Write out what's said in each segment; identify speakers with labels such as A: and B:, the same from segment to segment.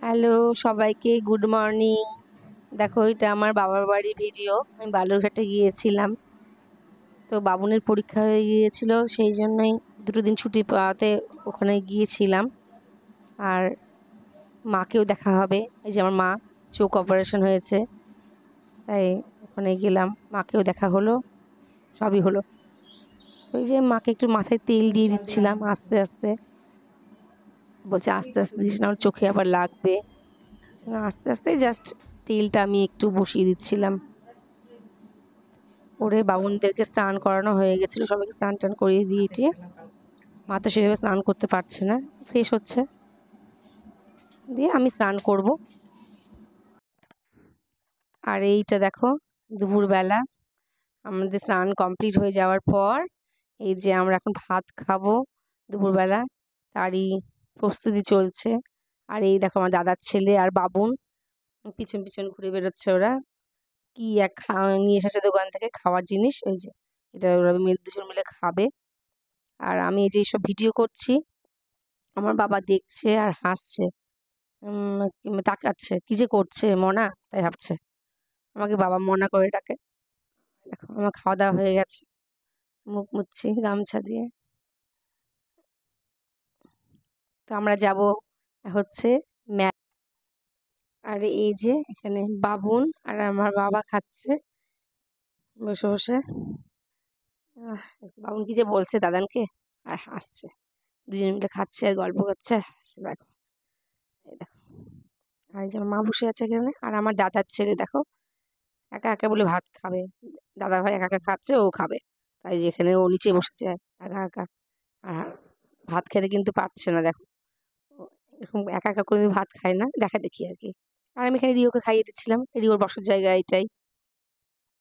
A: Hello সবাইকে good morning. দেখো এটা আমার বাবার বাড়ির ভিডিও। আমি বালুরঘাটে গিয়েছিলাম, তো বাবুনের পরীক্ষা হয়ে গিয়েছিল, সেই জন্যই দুটো দিন ছুটি পাওয়াতে ওখানে গিয়েছিলাম। আর মাকেও দেখা হবে, এই যে আমার মা চোখ অপারেশন হয়েছে, তাই ওখানে গেলাম, মাকেও দেখা হলো, সবই হলো। তো এই যে মাকে একটু মাথায় তেল দিয়ে দিচ্ছিলাম আস্তে আস্তে, বলছে আস্তে আস্তে দিস না, আমার চোখে আবার লাগবে। আস্তে আস্তে জাস্ট তেলটা আমি একটু বসিয়ে দিচ্ছিলাম। ওরে বামুনদেরকে স্নান করানো হয়ে গেছিল, সবাইকে স্নান টান করিয়ে দিয়ে মা তো সেভাবে স্নান করতে পারছে না, ফ্রেশ হচ্ছে, দিয়ে আমি স্নান করব। আর এইটা দেখো দুপুরবেলা আমাদের স্নান কমপ্লিট হয়ে যাওয়ার পর এই যে আমরা এখন ভাত খাবো দুপুরবেলা, তারই প্রস্তুতি চলছে। আর এই দেখো আমার দাদার ছেলে আর বাবুন পিছন পিছন ঘুরে বেরোচ্ছে, ওরা কি এক নিয়ে এসেছে দোকান থেকে খাওয়ার জিনিস, ওই যে এটা ওরা দুজন মিলে খাবে। আর আমি এই যে এইসব ভিডিও করছি, আমার বাবা দেখছে আর হাসছে, তাকাচ্ছে, কি যে করছে মনা, তাই ভাবছে আমাকে বাবা মনা করে ডাকে। দেখো আমার খাওয়া দাওয়া হয়ে গেছে, মুখ মুছছি গামছা দিয়ে। তো আমরা যাব হচ্ছে আর এই যে এখানে বাবুন আর আমার বাবা খাচ্ছে বসে বসে। বাবুন কি যে বলছে দাদানকে, আর হাসছে, দুজন মিলে খাচ্ছে আর গল্প করছে আর হাসছে। দেখো এই দেখো, আর এই যে আমার মা বসে আছে এখানে, আর আমার দাদার ছেলে দেখো একা একা বলে ভাত খাবে, দাদা ভাই একা একা খাচ্ছে, ও খাবে, তাই যেখানে ও নিচে বসেছে একা একা। আর ভাত খেতে কিন্তু পারছে না, দেখো ও এরকম একা একা করে ভাত খায় না, দেখা দেখি আর কি। আর আমি এখানে রিওকে খাইয়ে দিচ্ছিলাম, রিওর বসার জায়গা এটাই,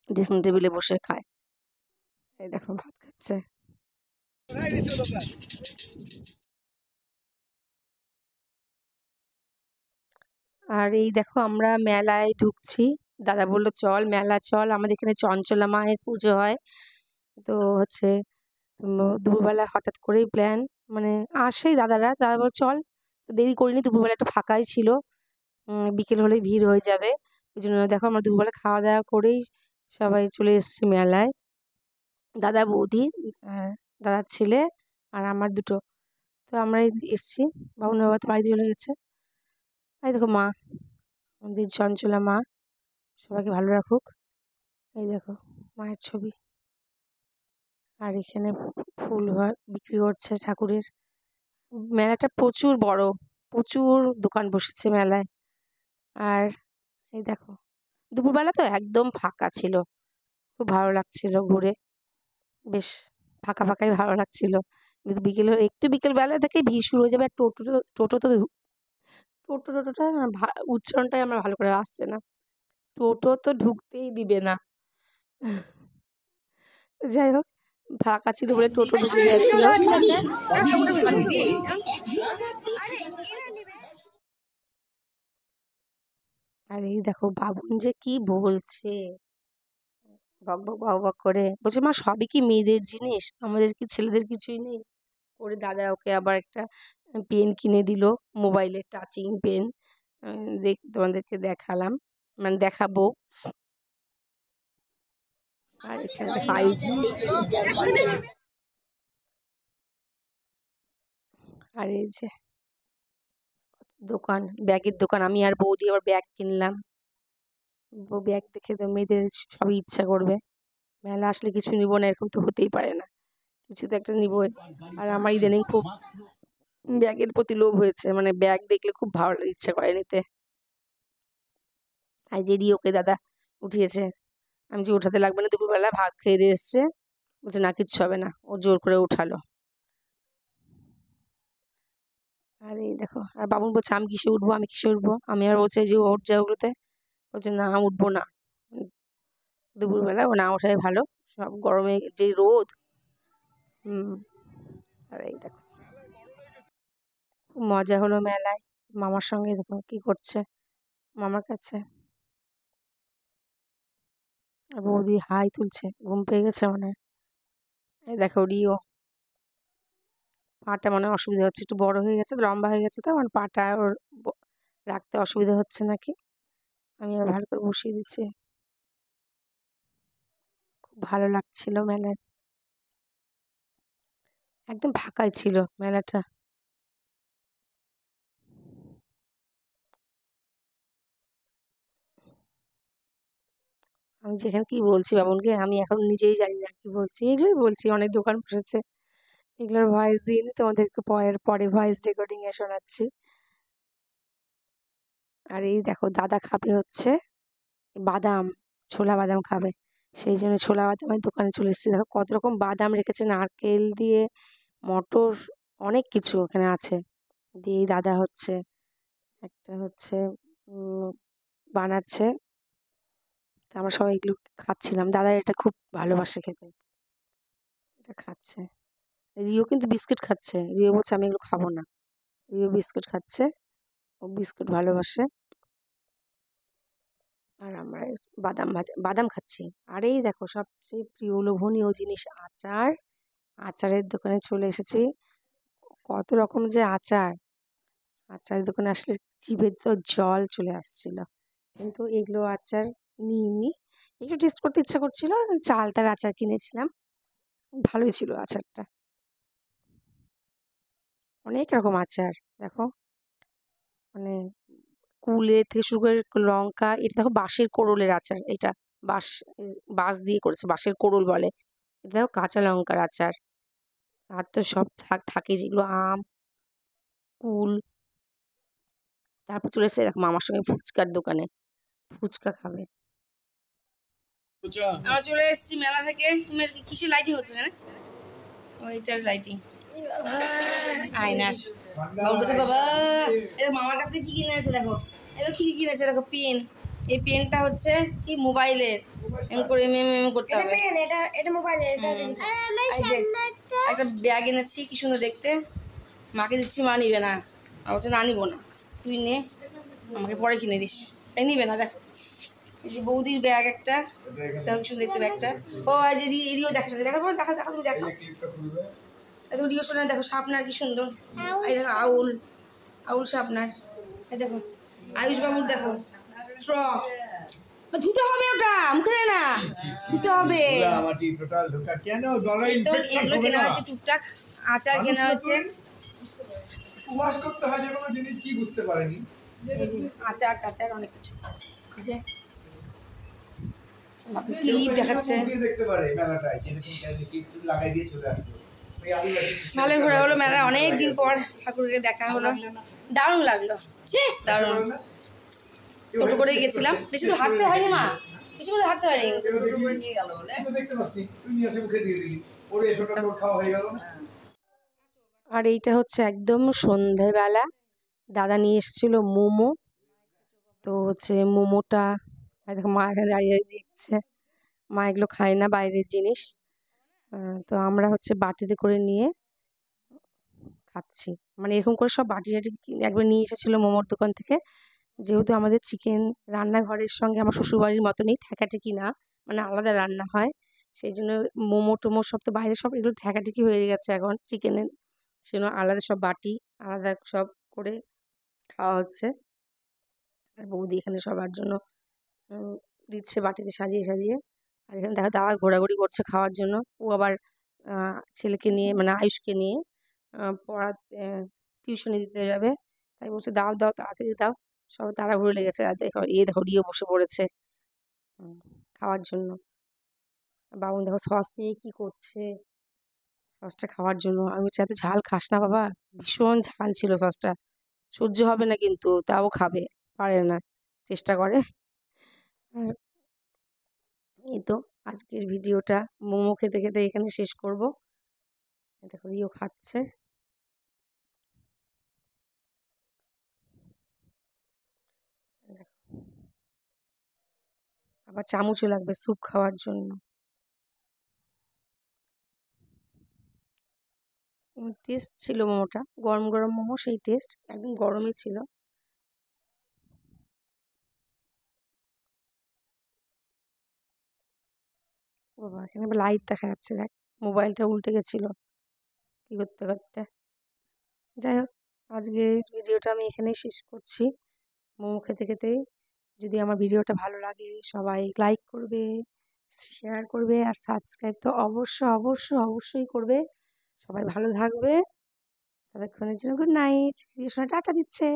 A: ড্রেসিং টেবিলে বসে খায়। এই দেখো ভাত খাচ্ছে। আর এই দেখো আমরা মেলায় ঢুকছি, দাদা বললো চল মেলা চল, আমাদের এখানে চঞ্চলা মায়ের পুজো হয়। তো হচ্ছে দুপুরবেলা হঠাৎ করেই প্ল্যান, মানে আসেই দাদা বল চল, তো দেরি করিনি, দুপুরবেলা একটু ফাঁকাই ছিল, বিকেল হলেই ভিড় হয়ে যাবে, ওই জন্য দেখো আমরা দুপুরবেলা খাওয়া দাওয়া করেই সবাই চলে এসেছি মেলায়, দাদা বৌদি, দাদার ছেলে আর আমার দুটো। তো আমরা এসছি, বাবুন বাবা তো বাড়িতে চলে গেছে। এই দেখো মা, আমাদের চঞ্চলা মা সবাইকে ভালো রাখুক। এই দেখো মায়ের ছবি। আর এখানে ফুল বিক্রি করছে ঠাকুরের। মেলাটা প্রচুর বড়, প্রচুর দোকান বসেছে মেলায়। আর এই দেখো দুপুরবেলা তো একদম ফাঁকা ছিল, খুব ভালো লাগছিল ঘুরে, বেশ ফাঁকা ফাঁকাই ভালো লাগছিল। কিন্তু একটু বিকেল বেলা থেকে ভিড় শুরু হয়ে যাবে। আর টোটো তো টোটোটা উচ্চারণটাই আমার ভালো করে আসছে না, টোটো তো ঢুকতেই দিবে না। যাই হোক, ফাঁকা ছিল বলে টোটো ঢুকে গেছিল। আর এই দেখো বাবুন যে কি বলছে, বক বক বক বক করে বলছে, মা সবই কি মেয়েদের জিনিস, আমাদের কি ছেলেদের কিছুই নেই? ওরে দাদা ওকে আবার একটা পেন কিনে দিল, মোবাইলের টাচিং পেন, তোমাদেরকে দেখালাম, মানে দেখাবো। আর এখানে 5G, আর এই যে দোকান, ব্যাগের দোকান, আমি আর বৌদি আবার ব্যাগ কিনলাম। ব্যাগ দেখে তো মেয়েদের সবই ইচ্ছা করবে, মেলা আসলে কিছু নিব না এরকম তো হতেই পারে না, কিছু তো একটা নিবই। আর আমার ইদানিং খুব ব্যাগের প্রতি লোভ হয়েছে, মানে ব্যাগ দেখলে খুব ভালো ইচ্ছা করে নিতে। আর যে রিওকে দাদা উঠিয়েছে, আমি যে উঠাতে লাগবে না, দুপুরবেলা ভাত খেয়ে দিয়ে এসছে, বলছে না কিচ্ছু হবে না, ও জোর করে উঠালো। আর এই দেখো, আর বাবুন বলছে আমি কিসে উঠবো, আমি কিসে উঠবো, আমি আর বলছে যে ওঠ যা ওগুলোতে, বলছে না উঠবো না। দুপুরবেলা ও না ওঠাই ভালো, সব গরমে যে রোদ। হুম। আর এই দেখো খুব মজা হলো মেলায়, মামার সঙ্গে দেখো কি করছে মামার কাছে। আর বৌদি হাই তুলছে, ঘুম পেয়ে গেছে মনে হয়। এই দেখো রিও, পাটা মনে হয় অসুবিধা হচ্ছে, একটু বড় হয়ে গেছে, লম্বা হয়ে গেছে, তো মানে পাটা ওর রাখতে অসুবিধা হচ্ছে নাকি। আমি আর ভালো করে বসিয়ে দিচ্ছি। খুব ভালো লাগছিল মেলায়। একদম ফাঁকাই ছিল মেলাটা। আমি যেখানে কি বলছি বাবুনকে, আমি এখন নিজেই জানি না কি বলছি। এগুলোই বলছি, অনেক দোকান বসেছে। এগুলোর ভয়েস দিইনি, তোমাদেরকে পরে ভয়েস রেকর্ডিং এ শোনাচ্ছি। আর এই দেখো দাদা খাবে হচ্ছে বাদাম, ছোলা বাদাম খাবে। সেই জন্য ছোলা বাদামের দোকানে চলে এসেছি। দেখো কত রকম বাদাম রেখেছে, নারকেল দিয়ে, মটর, অনেক কিছু ওখানে আছে। দিয়েই দাদা হচ্ছে একটা হচ্ছে উম বানাচ্ছে। তা আমরা সবাই এগুলো খাচ্ছিলাম। দাদা এটা খুব ভালোবাসে খেতে। এটা খাচ্ছে। রিও কিন্তু বিস্কিট খাচ্ছে। রিও বলছে আমি এগুলো খাবো না। রিও বিস্কুট খাচ্ছে। ও বিস্কুট ভালোবাসে। আর আমরা বাদাম খাচ্ছি। আর এই দেখো সবচেয়ে প্রিয় লোভনীয় জিনিস আচার। আচারের দোকানে চলে এসেছি। কত রকম যে আচার। আচারের দোকানে আসলে জিভে তো জল চলে আসছিল। কিন্তু এগুলো আচার নিইনি। একটু টেস্ট করতে ইচ্ছা করছিল। চালতার আচার কিনেছিলাম। ভালোই ছিল আচারটা। অনেক রকম আচার দেখো, মানে কুলের থেকে শুরু করে লঙ্কা। এটা দেখো বাঁশের কোড়লের আচার। এটা বাঁশ বাঁশ দিয়ে করেছে, বাঁশের কোড়ল বলে। এটা দেখো কাঁচা লঙ্কার আচার। আর তো সব থাকে যেগুলো আম, কুল। তারপর চলে এসেছে দেখো মামার সঙ্গে ফুচকার দোকানে। ফুচকা খাবে।
B: আমরা চলে এসেছি মেলা থেকে। কিসের লাইটিং হচ্ছে এখানে? ওইটার লাইটিং আয়নার। বাবু বলছে বাবা এটা মামার কাছ থেকে কি কিনে এনেছে দেখো। এটা কি কিনেছে দেখো, পেন। এই পেনটা হচ্ছে কি মোবাইলের, এম করে এম করতে হবে। এটা মোবাইলের। এটা হচ্ছে এই যে একটা ব্যাগ এনেছি, কি সুন্দর দেখতে। মাকে দিচ্ছি, মা নিবে না। বলছে না নিবো না, তুই নে, আমাকে পরে কিনে দিস। তাই নিবে না। দেখো এই যে বৌদির ব্যাগ একটা, দেখো কি সুন্দর দেখতে ব্যাগটা। ও এই যে রিও দেখা দেখা দেখা দেখা তুমি দেখো। দেখো রিও সোনা দেখো শার্পনার কি সুন্দর। এই দেখো আউল, আউল শার্পনার। এই দেখো আয়ুষ বাবুর দেখো স্ট্র। ধুতে হবে ওটা, মুখে দেয় না, ধুতে হবে। এগুলো কেনা হয়েছে টুকটাক। আচার কেনা হয়েছে।
C: করতে হয় যে কোনো জিনিস কি বুঝতে পারেনি।
B: আচার টাচার অনেক কিছু। এই যে ক্লিপ দেখাচ্ছে। ভালোই ঘোরা হলো মেলায়, অনেক দিন পর ঠাকুরকে দেখা হলো। দারুণ লাগলো, দারুণ। টোটো করেই গেছিলাম, বেশি তো হাঁটতে হয়নি মা, বেশি করে হাঁটতে হয়নি।
A: আর এইটা হচ্ছে একদম সন্ধেবেলা। দাদা নিয়ে এসেছিল মোমো। তো হচ্ছে মোমোটা দেখো মা এখানে দাঁড়িয়ে দাঁড়িয়ে দেখছে। মা এগুলো খায় না, বাইরের জিনিস। তো আমরা হচ্ছে বাটিতে করে নিয়ে খাচ্ছি। মানে এরকম করে সব বাটি টাটি একবার নিয়ে এসেছিল মোমোর দোকান থেকে। যেহেতু আমাদের চিকেন রান্নাঘরের সঙ্গে আমার শ্বশুরবাড়ির মতনই ঠেকাঠেকি না, মানে আলাদা রান্না হয়। সেই জন্য মোমো টোমো সব তো বাইরে, সব এগুলো ঠেকাঠেকি হয়ে গেছে এখন চিকেনের। সেজন্য আলাদা সব বাটি, আলাদা সব করে খাওয়া হচ্ছে। আর বৌদি এখানে সবার জন্য দিচ্ছে বাটিতে সাজিয়ে সাজিয়ে। আর এখানে দেখা দাদা ঘোরাঘুরি করছে খাওয়ার জন্য। ও আবার ছেলেকে নিয়ে, মানে আয়ুষকে নিয়ে পড়াতে, টিউশনি দিতে যাবে। তাই বলছে দাও দাও তাড়াতাড়ি দাও। সব তাড়াহুড়ো লেগেছে। আর দেখো দেখো রিও বসে পড়েছে খাওয়ার জন্য। বাবুন দেখো সস নিয়ে কি করছে, সসটা খাওয়ার জন্য। আমি বলছি এত ঝাল খাস না বাবা, ভীষণ ঝাল ছিল সসটা। সহ্য হবে না কিন্তু তাও খাবে, পারে না, চেষ্টা করে। আর এই তো আজকের ভিডিওটা মোমো খেতে খেতে এখানে শেষ করব। দেখো রিও খাচ্ছে। আবার চামচও লাগবে স্যুপ খাওয়ার জন্য। টেস্ট ছিল মোমোটা, গরম গরম মোমো, সেই টেস্ট একদম গরমই ছিল। বাবা এখানে আবার লাইট দেখা যাচ্ছে, দেখ মোবাইলটা উল্টে গেছিল কি করতে করতে। যাই হোক, আজকের ভিডিওটা আমি এখানেই শেষ করছি। মোমো খেতে, খেতেই। যদি আমার ভিডিওটা ভালো লাগে সবাই লাইক করবে, শেয়ার করবে আর সাবস্ক্রাইব তো অবশ্যই করবে। সবাই ভালো থাকবে। ততক্ষণের জন্য গুড নাইট। প্রিয় সোনা টাটা দিচ্ছে।